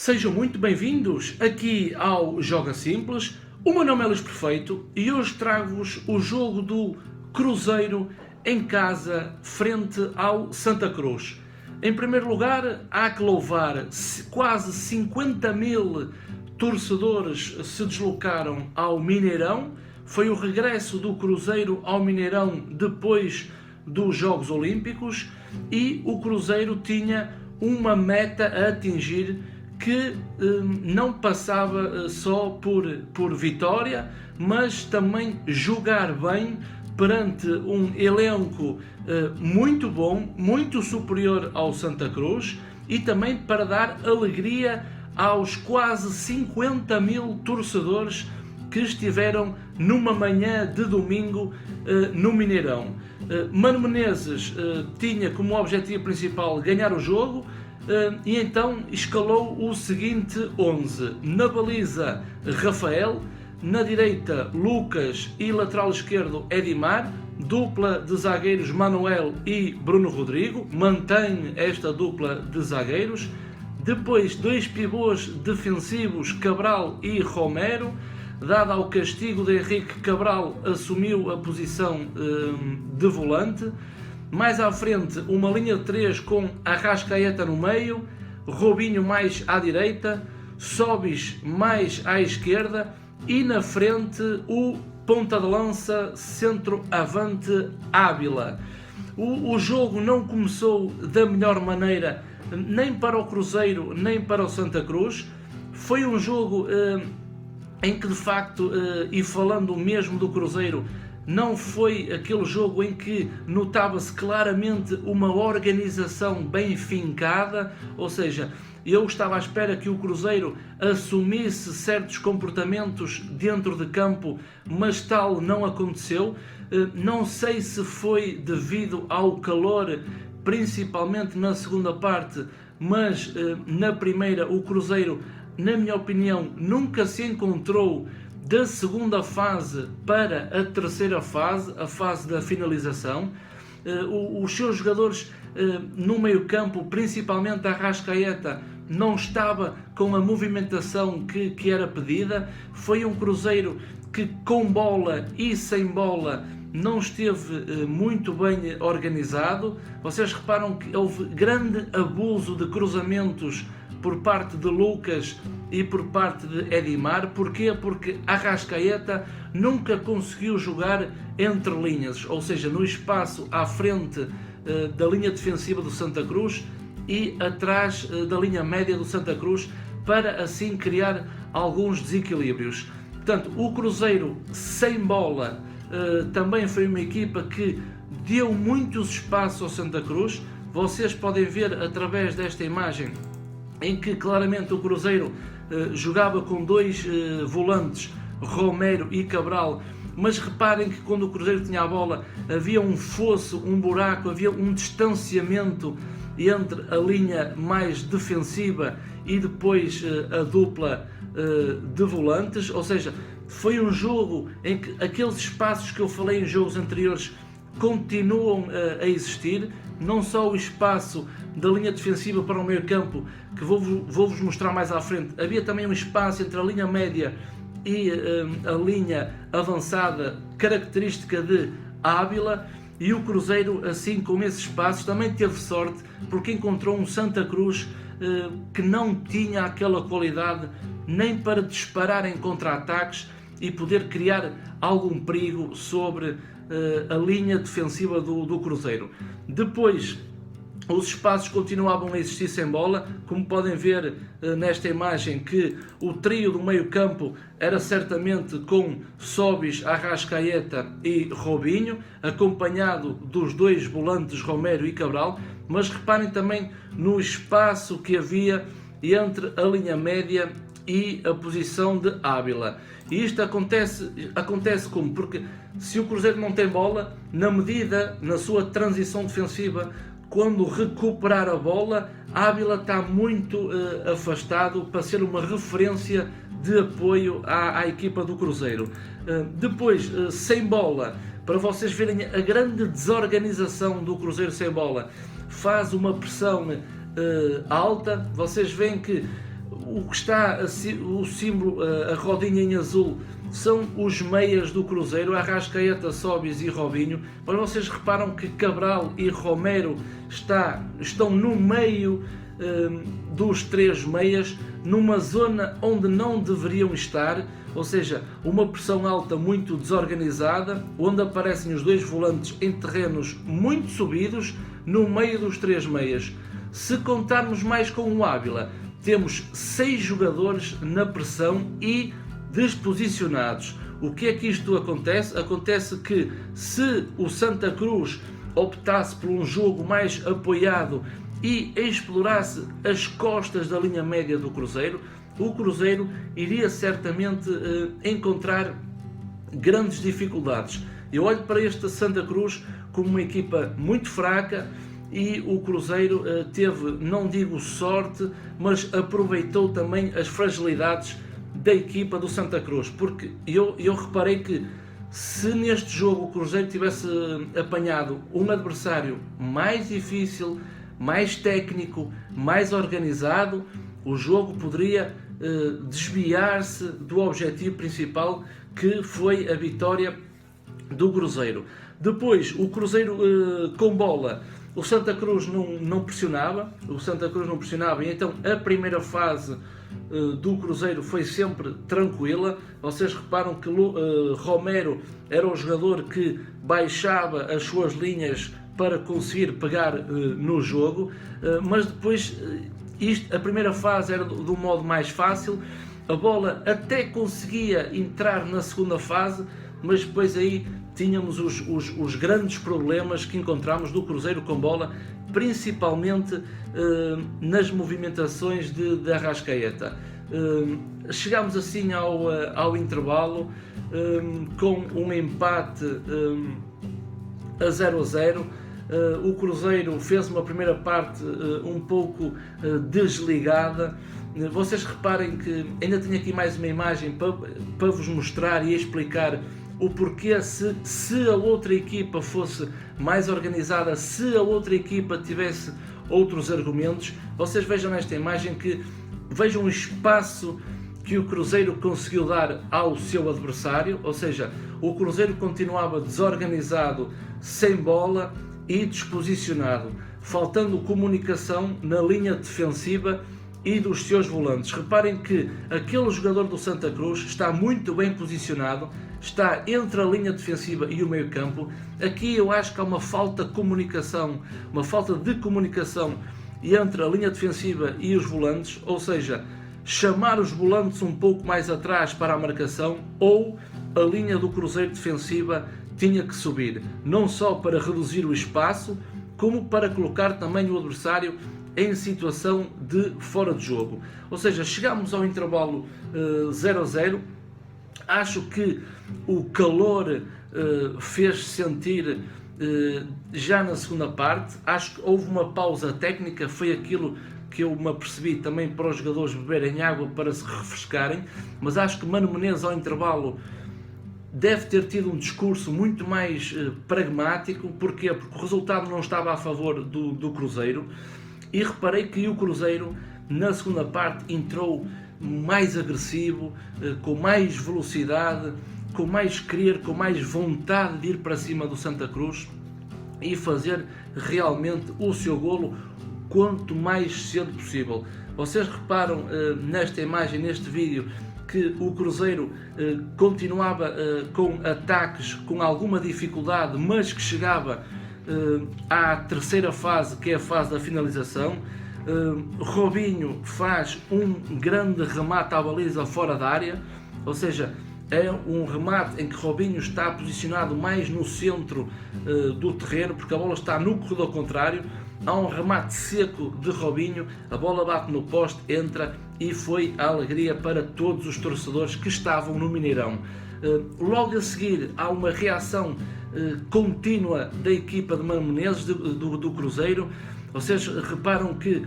Sejam muito bem-vindos aqui ao Joga Simples. O meu nome é Luís Perfeito e hoje trago-vos o jogo do Cruzeiro em casa frente ao Santa Cruz. Em primeiro lugar, há que louvar, quase 50 mil torcedores se deslocaram ao Mineirão. Foi o regresso do Cruzeiro ao Mineirão depois dos Jogos Olímpicos e o Cruzeiro tinha uma meta a atingir que não passava só por vitória, mas também jogar bem perante um elenco muito bom, muito superior ao Santa Cruz e também para dar alegria aos quase 50 mil torcedores que estiveram numa manhã de domingo no Mineirão. Mano Menezes tinha como objetivo principal ganhar o jogo, e então escalou o seguinte 11. Na baliza, Rafael, na direita, Lucas e lateral esquerdo, Edimar, dupla de zagueiros Manuel e Bruno Rodrigo, mantém esta dupla de zagueiros. Depois, dois pivôs defensivos, Cabral e Romero. Dado ao castigo de Henrique, Cabral assumiu a posição de volante. Mais à frente, uma linha de 3 com Arrascaeta no meio, Robinho mais à direita, Sobis mais à esquerda e na frente o ponta de lança centroavante Ávila. O jogo não começou da melhor maneira, nem para o Cruzeiro, nem para o Santa Cruz. Foi um jogo em que de facto, e falando mesmo do Cruzeiro, não foi aquele jogo em que notava-se claramente uma organização bem fincada, ou seja, eu estava à espera que o Cruzeiro assumisse certos comportamentos dentro de campo, mas tal não aconteceu. Não sei se foi devido ao calor, principalmente na segunda parte, mas na primeira o Cruzeiro, na minha opinião, nunca se encontrou da segunda fase para a terceira fase, a fase da finalização. Os seus jogadores no meio campo, principalmente a Arrascaeta, não estava com a movimentação que era pedida. Foi um Cruzeiro que com bola e sem bola não esteve muito bem organizado. Vocês reparam que houve grande abuso de cruzamentos por parte de Lucas e por parte de Edimar. Porquê? Porque Arrascaeta nunca conseguiu jogar entre linhas, ou seja, no espaço à frente da linha defensiva do Santa Cruz e atrás da linha média do Santa Cruz, para assim criar alguns desequilíbrios. Portanto, o Cruzeiro sem bola também foi uma equipa que deu muitos espaços ao Santa Cruz. Vocês podem ver através desta imagem em que claramente o Cruzeiro jogava com dois volantes, Romero e Cabral, mas reparem que quando o Cruzeiro tinha a bola havia um fosso, um buraco, havia um distanciamento entre a linha mais defensiva e depois a dupla de volantes, ou seja, foi um jogo em que aqueles espaços que eu falei em jogos anteriores continuam a existir, não só o espaço da linha defensiva para o meio campo, que vou-vos mostrar mais à frente, havia também um espaço entre a linha média e a linha avançada, característica de Ávila, e o Cruzeiro, assim com esses espaços, também teve sorte, porque encontrou um Santa Cruz que não tinha aquela qualidade nem para disparar em contra-ataques e poder criar algum perigo sobre a linha defensiva do Cruzeiro. Depois, os espaços continuavam a existir sem bola, como podem ver nesta imagem, que o trio do meio campo era certamente com Sobis, Arrascaeta e Robinho, acompanhado dos dois volantes Romero e Cabral, mas reparem também no espaço que havia entre a linha média e a posição de Ávila. E isto acontece como? Porque se o Cruzeiro não tem bola, na sua transição defensiva, quando recuperar a bola, Ávila está muito afastado para ser uma referência de apoio à equipa do Cruzeiro. Depois, sem bola, para vocês verem a grande desorganização do Cruzeiro sem bola, faz uma pressão alta. Vocês veem que o que está o símbolo, a rodinha em azul, são os meias do Cruzeiro, Arrascaeta, Sóbis e Robinho. Mas vocês reparam que Cabral e Romero estão no meio dos três meias, numa zona onde não deveriam estar, ou seja, uma pressão alta muito desorganizada, onde aparecem os dois volantes em terrenos muito subidos, no meio dos três meias. Se contarmos mais com o Ávila, temos 6 jogadores na pressão e desposicionados. O que é que isto acontece? Acontece que se o Santa Cruz optasse por um jogo mais apoiado e explorasse as costas da linha média do Cruzeiro, o Cruzeiro iria certamente encontrar grandes dificuldades. Eu olho para este Santa Cruz como uma equipa muito fraca, e o Cruzeiro teve, não digo sorte, mas aproveitou também as fragilidades da equipa do Santa Cruz, porque eu reparei que se neste jogo o Cruzeiro tivesse apanhado um adversário mais difícil, mais técnico, mais organizado, o jogo poderia desviar-se do objetivo principal, que foi a vitória do Cruzeiro. Depois, o Cruzeiro com bola, o Santa Cruz não pressionava, e então a primeira fase do Cruzeiro foi sempre tranquila. Vocês reparam que Romero era o jogador que baixava as suas linhas para conseguir pegar no jogo, mas depois a primeira fase era do modo mais fácil, a bola até conseguia entrar na segunda fase, mas depois aí tínhamos os grandes problemas que encontramos do Cruzeiro com bola, principalmente nas movimentações de Arrascaeta. Chegámos assim ao intervalo com um empate a 0-0. O Cruzeiro fez uma primeira parte um pouco desligada. Vocês reparem que ainda tenho aqui mais uma imagem para vos mostrar e explicar o porquê, se a outra equipa fosse mais organizada, se a outra equipa tivesse outros argumentos. Vocês vejam nesta imagem, vejam o espaço que o Cruzeiro conseguiu dar ao seu adversário, ou seja, o Cruzeiro continuava desorganizado, sem bola e desposicionado, faltando comunicação na linha defensiva e dos seus volantes. Reparem que aquele jogador do Santa Cruz está muito bem posicionado, está entre a linha defensiva e o meio campo. Aqui eu acho que há uma falta de comunicação entre a linha defensiva e os volantes, ou seja, chamar os volantes um pouco mais atrás para a marcação, ou a linha do Cruzeiro defensiva tinha que subir, não só para reduzir o espaço, como para colocar também o adversário em situação de fora de jogo. Ou seja, chegámos ao intervalo 0-0, acho que o calor fez-se sentir já na segunda parte, acho que houve uma pausa técnica, foi aquilo que eu me apercebi também, para os jogadores beberem água para se refrescarem, mas acho que Mano Menezes ao intervalo deve ter tido um discurso muito mais pragmático. Porquê? Porque o resultado não estava a favor do Cruzeiro, e reparei que o Cruzeiro na segunda parte entrou mais agressivo, com mais velocidade, com mais querer, com mais vontade de ir para cima do Santa Cruz e fazer realmente o seu golo quanto mais cedo possível. Vocês reparam nesta imagem, neste vídeo, que o Cruzeiro continuava com ataques com alguma dificuldade, mas que chegava à terceira fase, que é a fase da finalização. Robinho faz um grande remate à baliza fora da área, ou seja, é um remate em que Robinho está posicionado mais no centro do terreno, porque a bola está no corredor contrário. Há um remate seco de Robinho, a bola bate no poste, entra, e foi a alegria para todos os torcedores que estavam no Mineirão. Logo a seguir há uma reação contínua da equipa de Mano Menezes, do Cruzeiro. Vocês reparam que,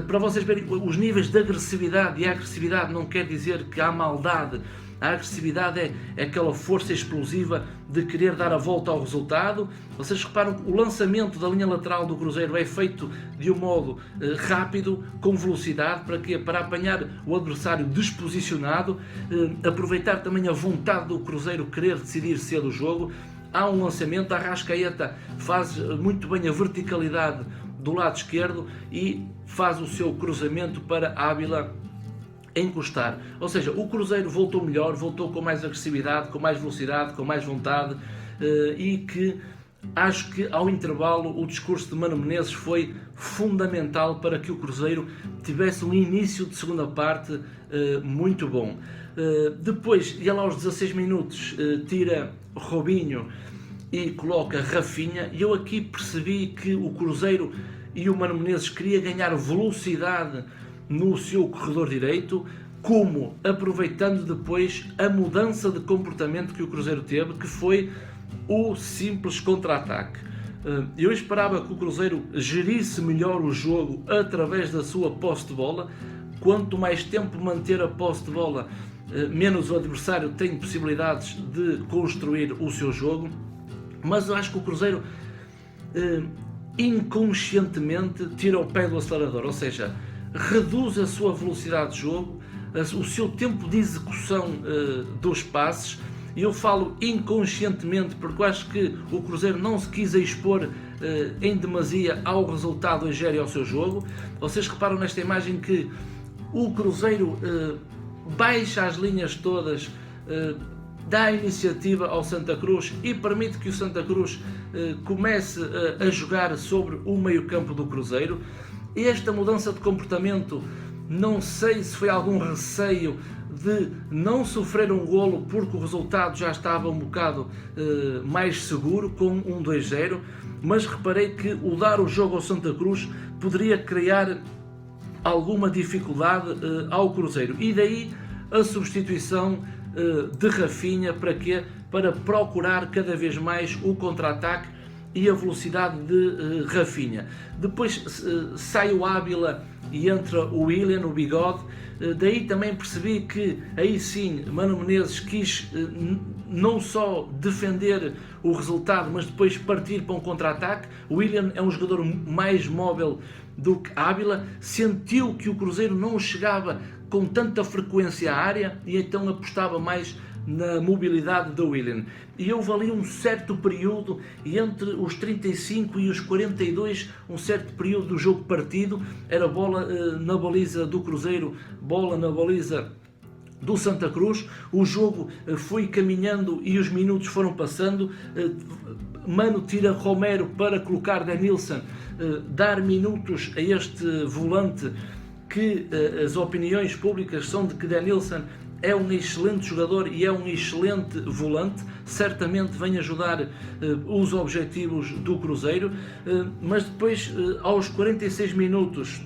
para vocês verem os níveis de agressividade, e a agressividade não quer dizer que há maldade, A agressividade é aquela força explosiva de querer dar a volta ao resultado. Vocês reparam que o lançamento da linha lateral do Cruzeiro é feito de um modo rápido, com velocidade, para quê? Para apanhar o adversário desposicionado, aproveitar também a vontade do Cruzeiro querer decidir cedo o jogo. Há um lançamento, a Arrascaeta faz muito bem a verticalidade do lado esquerdo e faz o seu cruzamento para Ávila encostar. Ou seja, o Cruzeiro voltou melhor, voltou com mais agressividade, com mais velocidade, com mais vontade, e que acho que ao intervalo o discurso de Mano Menezes foi fundamental para que o Cruzeiro tivesse um início de segunda parte muito bom. Depois, e lá aos 16 minutos, tira Robinho e coloca Rafinha, e eu aqui percebi que o Cruzeiro e o Mano Menezes queria ganhar velocidade no seu corredor direito, como aproveitando depois a mudança de comportamento que o Cruzeiro teve, que foi o simples contra-ataque. Eu esperava que o Cruzeiro gerisse melhor o jogo através da sua posse de bola. Quanto mais tempo manter a posse de bola, menos o adversário tem possibilidades de construir o seu jogo. Mas eu acho que o Cruzeiro inconscientemente tira o pé do acelerador, ou seja, reduz a sua velocidade de jogo, o seu tempo de execução dos passes. E eu falo inconscientemente porque eu acho que o Cruzeiro não se quis expor em demasia ao resultado e gere ao seu jogo. Vocês reparam nesta imagem que o Cruzeiro baixa as linhas todas, dá a iniciativa ao Santa Cruz e permite que o Santa Cruz comece a jogar sobre o meio-campo do Cruzeiro. Esta mudança de comportamento, não sei se foi algum receio de não sofrer um golo porque o resultado já estava um bocado mais seguro com um 2-0, mas reparei que o dar o jogo ao Santa Cruz poderia criar alguma dificuldade ao Cruzeiro, e daí a substituição de Rafinha. Para quê? Para procurar cada vez mais o contra-ataque e a velocidade de Rafinha. Depois sai o Ávila e entra o Willian, o Bigode. Daí também percebi que aí sim Mano Menezes quis não só defender o resultado, mas depois partir para um contra-ataque. O Willian é um jogador mais móvel do que Ávila, sentiu que o Cruzeiro não chegava com tanta frequência à área e então apostava mais na mobilidade do Willian. E houve ali um certo período, entre os 35 e os 42, um certo período do jogo partido, era bola na baliza do Cruzeiro, bola na baliza do Santa Cruz. O jogo foi caminhando e os minutos foram passando. Mano tira Romero para colocar Denilson, dar minutos a este volante que as opiniões públicas são de que Denilson é um excelente jogador e é um excelente volante, certamente vem ajudar os objetivos do Cruzeiro, mas depois aos 46 minutos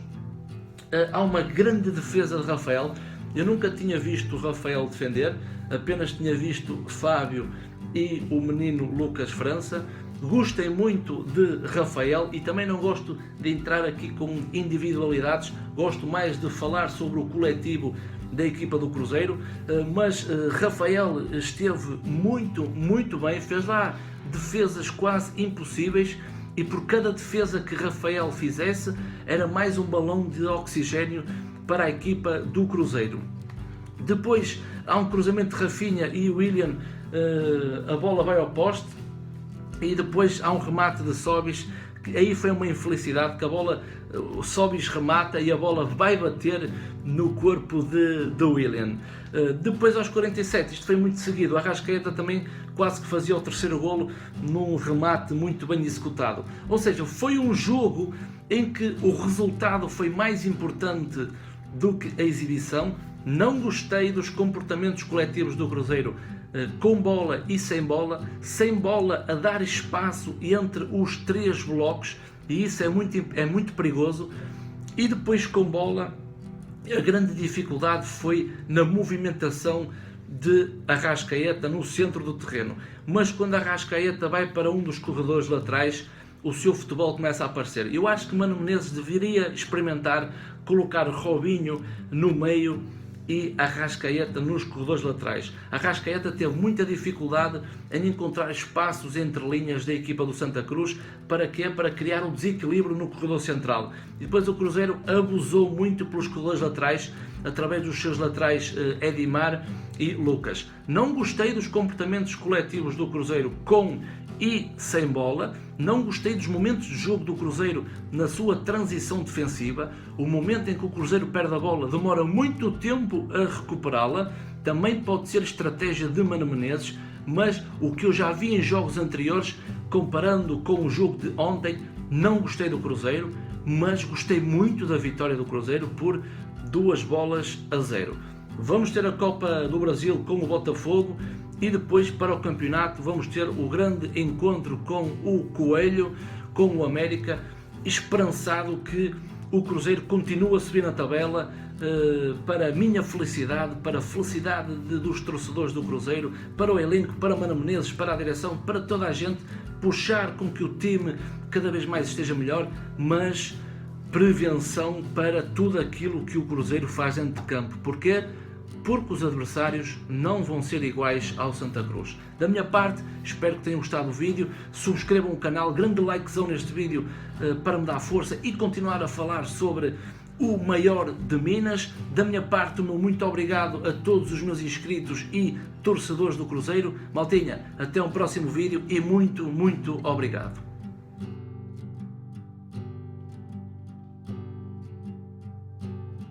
há uma grande defesa de Rafael. Eu nunca tinha visto o Rafael defender, apenas tinha visto Fábio e o menino Lucas França. Gostei muito de Rafael e também não gosto de entrar aqui com individualidades, gosto mais de falar sobre o coletivo da equipa do Cruzeiro, mas Rafael esteve muito bem, fez lá defesas quase impossíveis e por cada defesa que Rafael fizesse era mais um balão de oxigênio para a equipa do Cruzeiro. Depois há um cruzamento de Rafinha e Willian, a bola vai ao poste e depois há um remate de Sobis, que aí foi uma infelicidade, que a bola, o Sobis remata e a bola vai bater no corpo de Willian. Depois aos 47, isto foi muito seguido, a Arrascaeta também quase que fazia o terceiro golo num remate muito bem executado. Ou seja, foi um jogo em que o resultado foi mais importante do que a exibição. Não gostei dos comportamentos coletivos do Cruzeiro, com bola e sem bola a dar espaço entre os três blocos, e isso é muito perigoso. E depois com bola, a grande dificuldade foi na movimentação de Arrascaeta no centro do terreno, mas quando Arrascaeta vai para um dos corredores laterais, o seu futebol começa a aparecer. Eu acho que Mano Menezes deveria experimentar colocar Robinho no meio e Arrascaeta nos corredores laterais. Arrascaeta teve muita dificuldade em encontrar espaços entre linhas da equipa do Santa Cruz. Para quê? Para criar um desequilíbrio no corredor central. E depois o Cruzeiro abusou muito pelos corredores laterais, através dos seus laterais Edimar e Lucas. Não gostei dos comportamentos coletivos do Cruzeiro com e sem bola. Não gostei dos momentos de jogo do Cruzeiro na sua transição defensiva. O momento em que o Cruzeiro perde a bola demora muito tempo a recuperá-la. Também pode ser estratégia de Mano Menezes, mas o que eu já vi em jogos anteriores, comparando com o jogo de ontem, não gostei do Cruzeiro, mas gostei muito da vitória do Cruzeiro por 2-0. Vamos ter a Copa do Brasil com o Botafogo e depois, para o campeonato, vamos ter o grande encontro com o Coelho, com o América, esperançado que o Cruzeiro continue a subir na tabela, para a minha felicidade, para a felicidade dos torcedores do Cruzeiro, para o elenco, para Mano Menezes, para a direção, para toda a gente, puxar com que o time cada vez mais esteja melhor, mas prevenção para tudo aquilo que o Cruzeiro faz dentro de campo. Porquê? Porque os adversários não vão ser iguais ao Santa Cruz. Da minha parte, espero que tenham gostado do vídeo, subscrevam o canal, grande likezão neste vídeo para me dar força e continuar a falar sobre o maior de Minas. Da minha parte, muito obrigado a todos os meus inscritos e torcedores do Cruzeiro. Maltinha, até um próximo vídeo e muito obrigado.